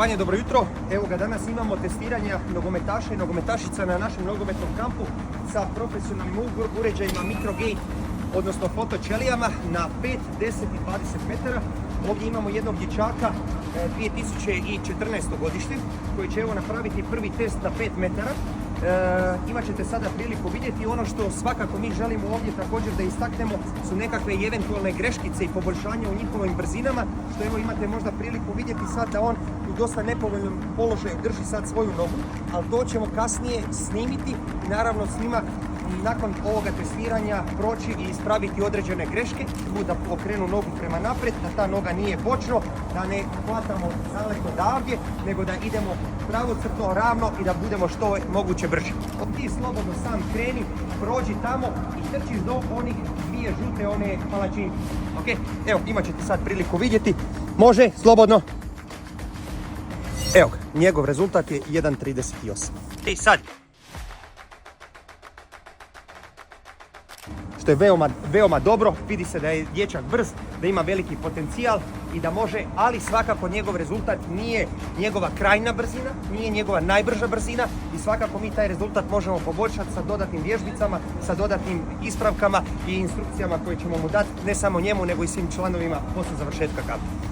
Poštovanje, dobro jutro. Evo ga, danas imamo testiranja nogometaša i nogometašica na našem nogometnom kampu sa profesionalnim uređajima Microgate, odnosno fotoćelijama na 5, 10 i 20 metara. Ovdje imamo jednog dječaka 2014. godište koji će evo napraviti prvi test na 5 metara. Imat ćete sada priliku vidjeti. Ono što svakako mi želimo ovdje također da istaknemo su nekakve eventualne greškice i poboljšanja u njihovim brzinama, što evo imate možda priliku vidjeti sad da on u dosta nepovoljnom položaju drži sad svoju nogu, ali to ćemo kasnije snimiti i naravno s njima nakon ovoga testiranja proći i ispraviti određene greške, da okrenu nogu prema naprijed, da ta noga nije bočno, da ne hvatamo zalet odavdje, nego da idemo pravocrtno, ravno i da budemo što je moguće brži. Ti slobodno sam kreni, prođi tamo i trčiš do onih dvije žute one palačinke. Ok, evo imat ćete sad priliku vidjeti. Može, slobodno. Evo ga, njegov rezultat je 1.38. I sad, što je veoma dobro, vidi se da je dječak brz, da ima veliki potencijal i da može, ali svakako njegov rezultat nije njegova krajnja brzina, nije njegova najbrža brzina i svakako mi taj rezultat možemo poboljšati sa dodatnim vježbicama, sa dodatnim ispravkama i instrukcijama koje ćemo mu dati ne samo njemu nego i svim članovima poslije završetka kampa.